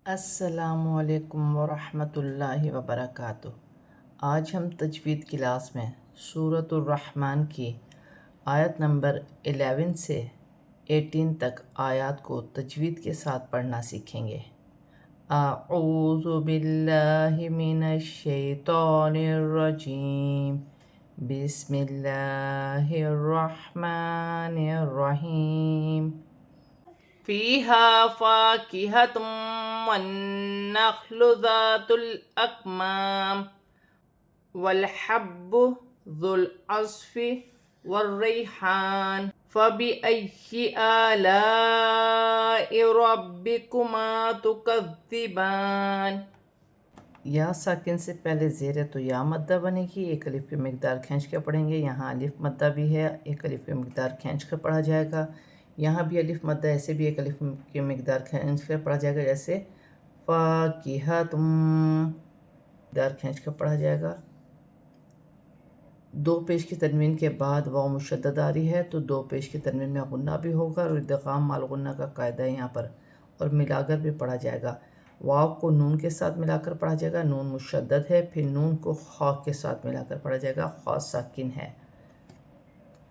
السلام علیکم ورحمۃ اللہ وبرکاتہ۔ آج ہم تجوید کلاس میں سورۃ الرحمن کی آیت نمبر 11 سے 18 تک آیات کو تجوید کے ساتھ پڑھنا سیکھیں گے۔ اعوذ باللہ من الشیطان الرجیم، بسم اللہ الرحمن الرحیم۔ فیہا فاکہۃ والنخل ذات الاکمام والحب ذو العصف والریحان فبأی آلاء ربکما تکذبان۔ یا ساکن سے پہلے زیر ہے تو یا مدہ بنے گی، ایک الف کی مقدار کھینچ کے پڑھیں گے۔ یہاں الف مدہ بھی ہے، ایک الف کی مقدار کھینچ کر پڑھا جائے گا۔ یہاں بھی الف مدہ، ایسے بھی ایک الف کی مقدار کھینچ کر پڑھا جائے گا، جیسے فاکہۃ مقدار کھینچ کر پڑھا جائے گا۔ دو پیش کی تنوین کے بعد واو مشدد آ رہی ہے تو دو پیش کی تنوین میں غنہ بھی ہوگا اور ادغام مال غنہ کا قاعدہ ہے یہاں پر، اور ملا کر بھی پڑھا جائے گا۔ واو کو نون کے ساتھ ملا کر پڑھا جائے گا، نون مشدد ہے، پھر نون کو خا کے ساتھ ملا کر پڑھا جائے گا، خا ساکن ہے۔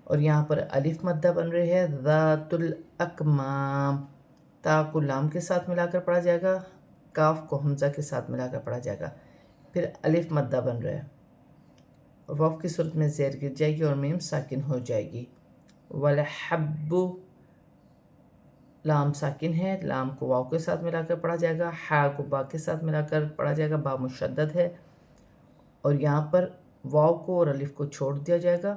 اور یہاں پر الف مدہ بن رہی ہے ذات الاکمام، تا کو لام کے ساتھ ملا کر پڑھا جائے گا، کاف کو حمزہ کے ساتھ ملا کر پڑھا جائے گا، پھر الف مدہ بن رہا ہے۔ واو کی صورت میں زیر گر جائے گی اور میم ساکن ہو جائے گی۔ والحب، لام ساکن ہے، لام کو واو کے ساتھ ملا کر پڑھا جائے گا، حا کو با کے ساتھ ملا کر پڑھا جائے گا، با مشدد ہے، اور یہاں پر واو کو اور الف کو چھوڑ دیا جائے گا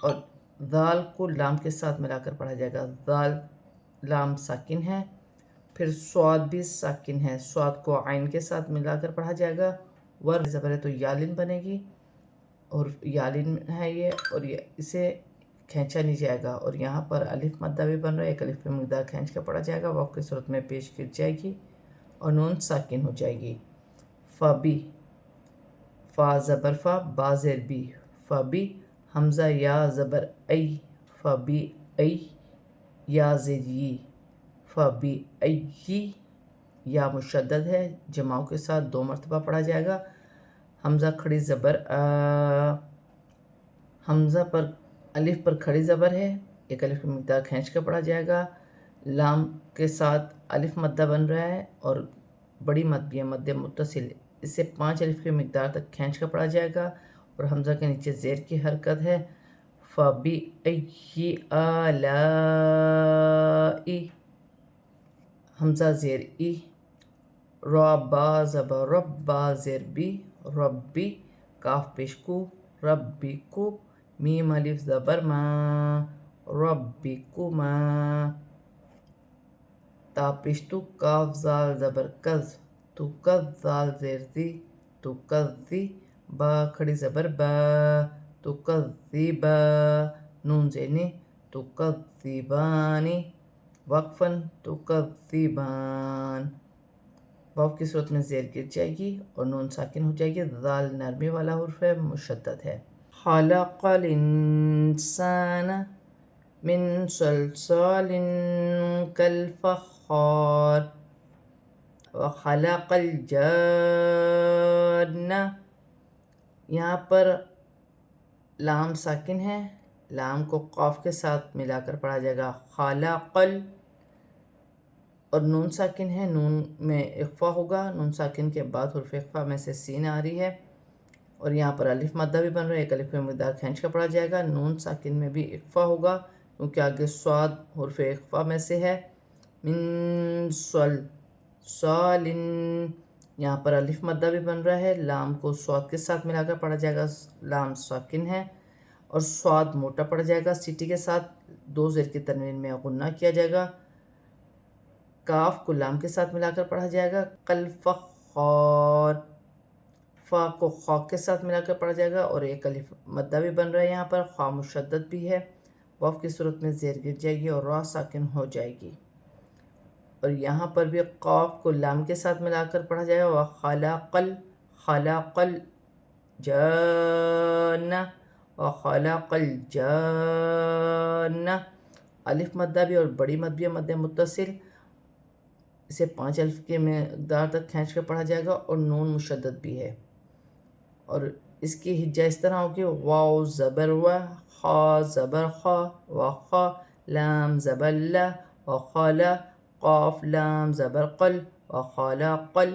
اور ذال کو لام کے ساتھ ملا کر پڑھا جائے گا، ذال لام ساکن ہے، پھر صاد بھی ساکن ہے، صاد کو عین کے ساتھ ملا کر پڑھا جائے گا، ور زبر ہے تو یالن بنے گی، اور یالن ہے یہ، اور اسے کھینچا نہیں جائے گا، اور یہاں پر الف مدہ بھی بن رہا ہے، ایک الف کی مقدار کھینچ کے پڑھا جائے گا، واو کی صورت میں پیش گر جائے گی اور نون ساکن ہو جائے گی۔ فبی، فا زبر فا، با زیر بی، فبی، حمزہ یا زبر ای، فبی ای، یا زیر ی، فبی ای، یا مشدد ہے، جماؤں کے ساتھ دو مرتبہ پڑھا جائے گا، حمزہ کھڑی زبر آ، حمزہ پر الف پر کھڑی زبر ہے، ایک الف کی مقدار کھینچ کے پڑھا جائے گا، لام کے ساتھ الف مدہ بن رہا ہے اور بڑی مد بھی ہے، مد متصل، اسے 5 الف کی مقدار تک کھینچ کر پڑھا جائے گا، اور حمزہ کے نیچے زیر کی حرکت ہے۔ فَبِأَيِّ آلَاءِ، حمزہ زیر ای، را با زبر رب، با زیر بی، ربی، کاف پیش کو، ربی کو، میم الف زبر ما، ربی کو ما، تا پیش تو، کاف زال زبر کز، تو کز، زال زیر زی، تو کز زی، با کھڑی زبر با، تو کز زی با، نون زینی، تو کز زی بانی، وقفاً، تو کز زی بان، واو کی صورت میں زیر گر جائے گی اور نون ساکن ہو جائے گی، ذال نرمی والا حرف ہے، مشدد ہے۔ خلق الانسان من صلصال کالفخار وخلق الجان، یہاں پر لام ساکن ہے، لام کو قاف کے ساتھ ملا کر پڑھا جائے گا، خلق، اور نون ساکن ہے، نون میں اخفا ہوگا، نون ساکن کے بعد حرف اخفا میں سے سین آ رہی ہے، اور یہاں پر الف مدہ بھی بن رہا ہے، ایک الف کی مقدار کھینچ کر پڑھا جائے گا، نون ساکن میں بھی اخفا ہوگا کیونکہ آگے صاد حرف اخفا میں سے ہے، من صل صالن، یہاں پر الف مدہ بھی بن رہا ہے، لام کو صاد کے ساتھ ملا کر پڑھا جائے گا، لام ساکن ہے اور صاد موٹا پڑ جائے گا، سیٹی کے ساتھ دو زیر کی تنوین میں غنہ کیا جائے گا، کاف کو لام کے ساتھ ملا کر پڑھا جائے گا، کالفخار، فا کو خا کے ساتھ ملا کر پڑھا جائے گا اور ایک الف مدہ بھی بن رہا ہے، یہاں پر خا مشدد بھی ہے، واو کی صورت میں زیر گر جائے گی اور را ساکن ہو جائے گی، اور یہاں پر بھی قاف کو لام کے ساتھ ملا کر پڑھا جائے گا، وخلق خلق الجان، وخلق الجان، الف مدہ بھی اور بڑی مد بھی ہے، مد متصل، اسے 5 الف کے مقدار تک کھینچ کر پڑھا جائے گا اور نون مشدد بھی ہے، اور اس کی ہجہ اس طرح ہوگی واو زبر و، خا زبر خا و خا، لام زبر لا و خالا، قاف لام زبر قل و خالا قل،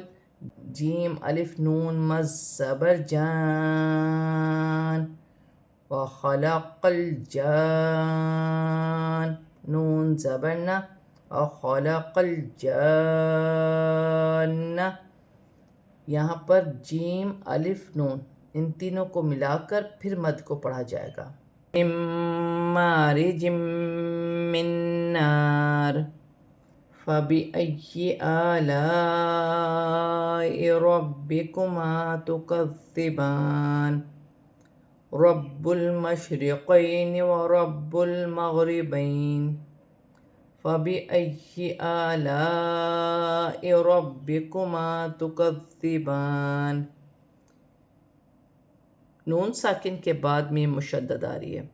جیم الف نون مز زبر جان و خلق الجان، نون زبر نا و خلق الجان، یہاں پر جیم الف نون ان تینوں کو ملا کر پھر مد کو پڑھا جائے گا، من مارج من نار، فبأي آلاء ربكما تكذبان، رب المشرقين ورب المغربين، فبأي آلاء ربكما تكذبان، نون ساکن کے بعد میم مشدد آ رہی ہے،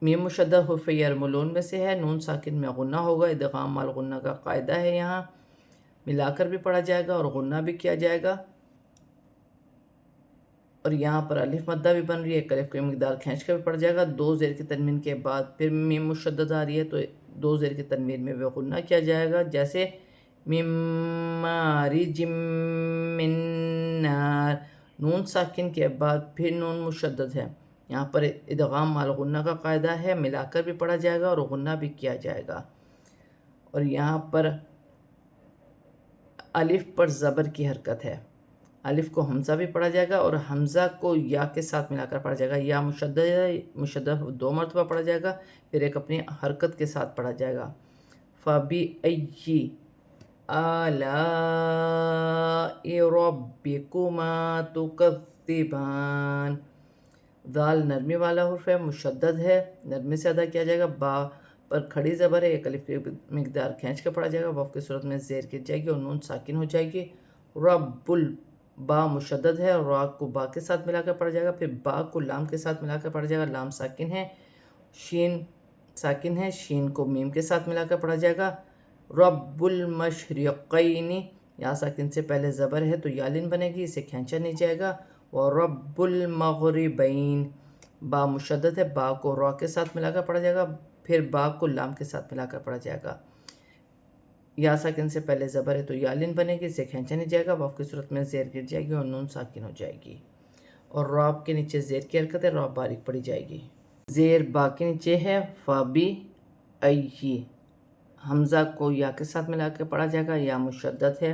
میم مشدد حروف یرملون میں سے ہے، نون ساکن میں غنہ ہوگا، ادغام مال غنہ کا قاعدہ ہے، یہاں ملا کر بھی پڑھا جائے گا اور غنہ بھی کیا جائے گا، اور یہاں پر الف مدہ بھی بن رہی ہے، ایک الف کی مقدار کھینچ کر بھی پڑھ جائے گا، دو زیر کی تنوین کے بعد پھر میم مشدد آ رہی ہے تو دو زیر کی تنوین میں بھی غنہ کیا جائے گا، جیسے من مارج من نار، نون ساکن کے بعد پھر نون مشدد ہے، یہاں پر ادغام مال غنہ کا قاعدہ ہے، ملا کر بھی پڑھا جائے گا اور غنہ بھی کیا جائے گا، اور یہاں پر الف پر زبر کی حرکت ہے، الف کو حمزہ بھی پڑھا جائے گا اور حمزہ کو یا کے ساتھ ملا کر پڑھا جائے گا، یا مشدد 2 مرتبہ پڑھا جائے گا، پھر ایک اپنی حرکت کے ساتھ پڑھا جائے گا، فَبِأَيِّ آلاء ربکما تکذبان، ذال نرمی والا حرف ہے، مشدد ہے، نرمی سے ادا کیا جائے گا، با پر کھڑی زبر ہے، ایک الف کی مقدار کھینچ کر پڑھا جائے گا، واو کی صورت میں زیر گر جائے گی اور نون ساکن ہو جائے گی، رب با مشدد ہے، را کو با کے ساتھ ملا کر پڑھا جائے گا، پھر با کو لام کے ساتھ ملا کر پڑھا جائے گا، لام ساکن ہے، شین ساکن ہے، شین کو میم کے ساتھ ملا کر پڑھا جائے گا، رب المشرقین، یا ساکن سے پہلے زبر ہے تو یالن بنے گی، اسے کھینچا نہیں جائے گا، ورب المغربین، با مشدد ہے، با کو را کے ساتھ ملا کر پڑھا جائے گا، پھر با کو لام کے ساتھ ملا کر پڑھا جائے گا، یا ساکن سے پہلے زبر ہے تو یالن بنے گی، اسے کھینچا نہیں جائے گا، واو کی صورت میں زیر گر جائے گی اور نون ساکن ہو جائے گی، اور راب کے نیچے زیر کی حرکت ہے، راب باریک پڑھی جائے گی، زیر با کے نیچے ہے، فابی ای، حمزہ کو یا کے ساتھ ملا کے پڑھا جائے گا، یا مشدد ہے،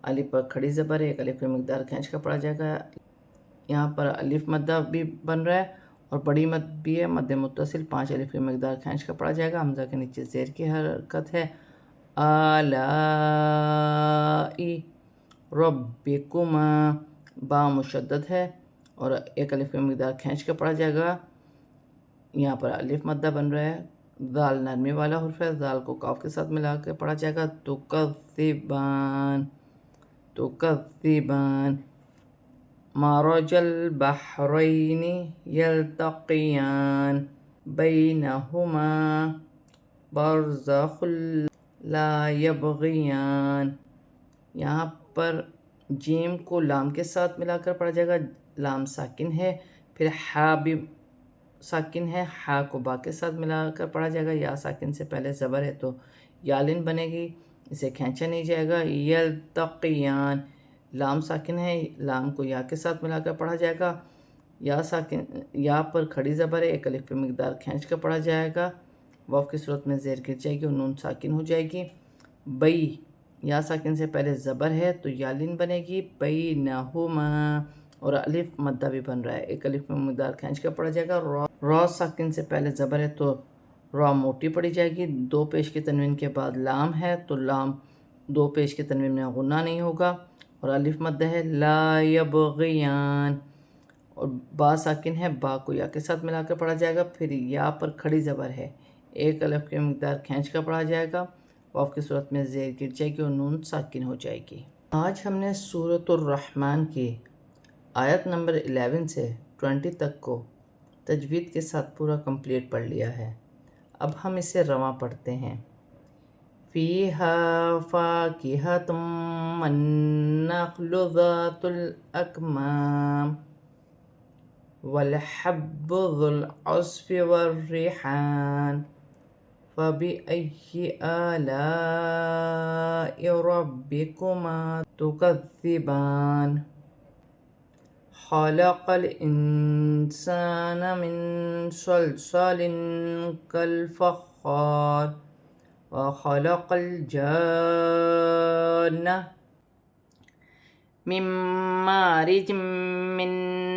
الف پر کھڑی زبر ہے، ایک الف کی مقدار کھینچ کر پڑھا جائے گا، یہاں پر الف مدہ بھی بن رہا ہے اور بڑی مد بھی ہے، مد متصل 5 الف کی مقدار کھینچ کر پڑھا جائے گا، حمزہ کے نیچے زیر کی حرکت ہے، آلائی ربکما، با مشدد ہے اور ایک الف کی مقدار کھینچ کر پڑھا جائے گا، یہاں پر الف مدہ بن رہا ہے، ذال نرمی والا حرف ہے، ذال کو کاف کے ساتھ ملا کے پڑھا جائے گا، تکذبان، تکذبان، مرج البحرین یلتقیان، بینہما برزخ لا یبغیان، یہاں پر جیم کو لام کے ساتھ ملا کر پڑھا جائے گا، لام ساکن ہے، پھر حا بھی ساکن ہے، حا کو با کے ساتھ ملا کر پڑھا جائے گا، یا ساکن سے پہلے زبر ہے تو یالن بنے گی، اسے کھینچا نہیں جائے گا، یلتقیان، لام ساکن ہے، لام کو یا کے ساتھ ملا کر پڑھا جائے گا، یا ساکن یا پر کھڑی زبر ہے، ایک الف کی مقدار کھینچ کر پڑھا جائے گا، واو کی صورت میں زیر گر جائے گی اور نون ساکن ہو جائے گی، بئی، یا ساکن سے پہلے زبر ہے تو یالن بنے گی، بینہما، اور الف مدہ بھی بن رہا ہے، ایک الف کی مقدار کھینچ کر پڑھا جائے گا، را ساکن سے پہلے زبر ہے تو را موٹی پڑھی جائے گی، 2 پیش کی تنوین کے بعد لام ہے تو لام 2 پیش کی تنوین میں غنہ نہیں ہوگا، اور الف مدہ ہے، لا یبغیان، اور با ساکن ہے، با کو یا کے ساتھ ملا کر پڑھا جائے گا، پھر یا پر کھڑی زبر ہے، ایک الف کی مقدار کھینچ کر پڑھا جائے گا، واو کی صورت میں زیر گر جائے گی اور نون ساکن ہو جائے گی۔ آج ہم نے سورۃ الرحمن کی آیت نمبر 11 سے 20 تک کو تجوید کے ساتھ پورا کمپلیٹ پڑھ لیا ہے، اب ہم اسے رواں پڑھتے ہیں۔ فيها فاكهة والنخل ذات الأكمام والحب ذو العصف والريحان فبأي آلاء ربكما تكذبان خلق الإنسان من صلصال كالفخار وخلق الجان من مارج من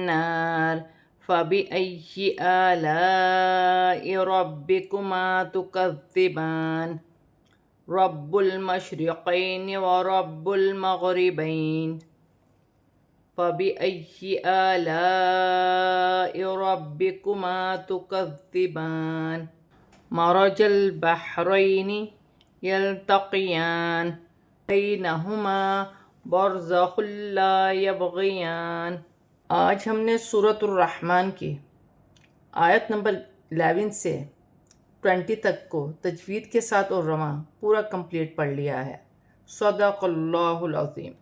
نار فبأي آلاء ربكما تكذبان رب المشرقين ورب المغربين فبأي آلاء ربكما تكذبان مرج البحرين يلتقيان بينهما برزخ لا يبغيان۔ آج ہم نے سورۃ الرحمن کی آیت نمبر 11 سے 20 تک کو تجوید کے ساتھ اور رواں پورا کمپلیٹ پڑھ لیا ہے۔ صدق اللہ العظیم۔